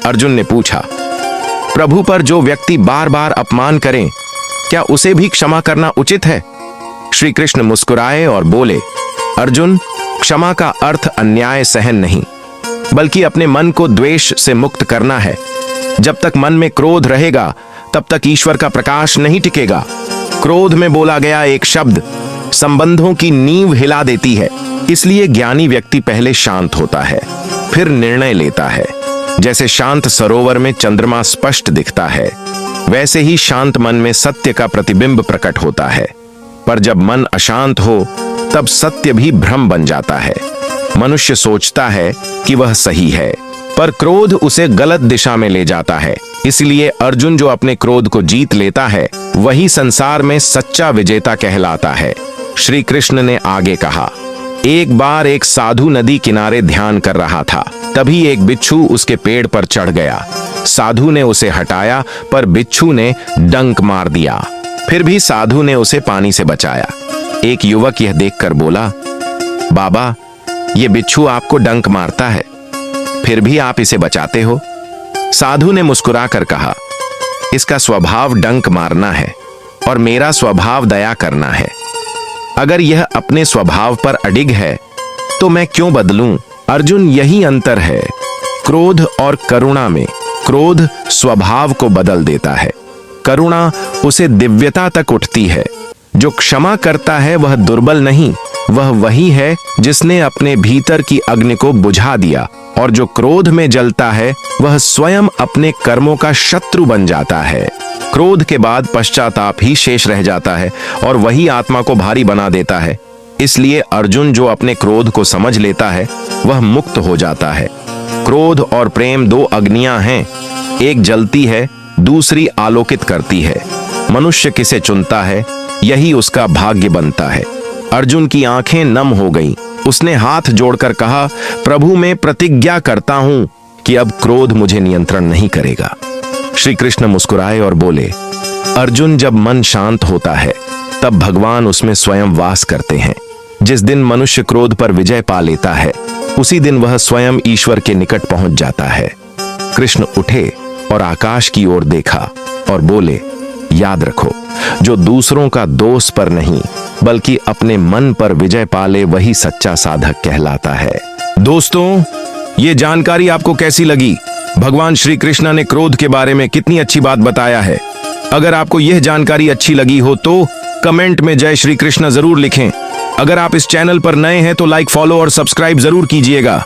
अर्जुन ने पूछा, प्रभु पर जो व्यक्ति बार बार अपमान करे, क्या उसे भी क्षमा करना उचित है? श्री कृष्ण मुस्कुराए और बोले, अर्जुन, क्षमा का अर्थ अन्याय सहन नहीं, बल्कि अपने मन को द्वेष से मुक्त करना है। जब तक मन में क्रोध रहेगा, तब तक ईश्वर का प्रकाश नहीं टिकेगा। क्रोध में बोला गया एक शब्द संबंधों की नींव हिला देती है। इसलिए ज्ञानी व्यक्ति पहले शांत होता है, फिर निर्णय लेता है। जैसे शांत सरोवर में चंद्रमा स्पष्ट दिखता है, वैसे ही शांत मन में सत्य का प्रतिबिंब प्रकट होता है। पर जब मन अशांत हो, तब सत्य भी भ्रम बन जाता है। मनुष्य सोचता है कि वह सही है, पर क्रोध उसे गलत दिशा में ले जाता है। इसलिए अर्जुन जो अपने क्रोध को जीत लेता है, वही संसार में सच्चा विजेता कहलाता है। श्री कृष्ण ने आगे कहा, एक बार एक साधु नदी किनारे ध्यान कर रहा था। तभी एक बिच्छू उसके पेड़ पर चढ़ गया। साधु ने उसे हटाया, पर बिच्छू ने डंक मार दिया। फिर भी साधु ने उसे पानी से बचाया। एक युवक यह देखकर बोला, बाबा, ये बिच्छू आपको डंक मारता है, फिर भी आप इसे बचाते हो। साधु ने मुस्कुराकर कहा, इसका स्वभाव डंक मारना है और मेरा स्वभाव दया करना है। अगर यह अपने स्वभाव पर अडिग है तो मैं क्यों बदलूं? अर्जुन, यही अंतर है क्रोध और करुणा में। क्रोध स्वभाव को बदल देता है, करुणा उसे दिव्यता तक उठती है। जो क्षमा करता है वह दुर्बल नहीं, वह वही है जिसने अपने भीतर की अग्नि को बुझा दिया। और जो क्रोध में जलता है, वह स्वयं अपने कर्मों का शत्रु बन जाता है। क्रोध के बाद पश्चाताप ही शेष रह जाता है और वही आत्मा को भारी बना देता है। इसलिए अर्जुन जो अपने क्रोध को समझ लेता है, वह मुक्त हो जाता है। क्रोध और प्रेम दो अग्नियां हैं, एक जलती है, दूसरी आलोकित करती है। मनुष्य किसे चुनता है, यही उसका भाग्य बनता है। अर्जुन की आंखें नम हो गईं। उसने हाथ जोड़कर कहा, प्रभु, मैं प्रतिज्ञा करता हूं कि अब क्रोध मुझे नियंत्रण नहीं करेगा। श्री कृष्ण मुस्कुराए और बोले, अर्जुन, जब मन शांत होता है, तब भगवान उसमें स्वयं वास करते हैं। जिस दिन मनुष्य क्रोध पर विजय पा लेता है, उसी दिन वह स्वयं ईश्वर के निकट पहुंच जाता है। कृष्ण उठे और आकाश की ओर देखा और बोले, याद रखो, जो दूसरों का दोष पर नहीं बल्कि अपने मन पर विजय पाले, वही सच्चा साधक कहलाता है। दोस्तों, ये जानकारी आपको कैसी लगी? भगवान श्री कृष्ण ने क्रोध के बारे में कितनी अच्छी बात बताया है। अगर आपको यह जानकारी अच्छी लगी हो तो कमेंट में जय श्री कृष्ण जरूर लिखें। अगर आप इस चैनल पर नए हैं तो लाइक, फॉलो और सब्सक्राइब जरूर कीजिएगा।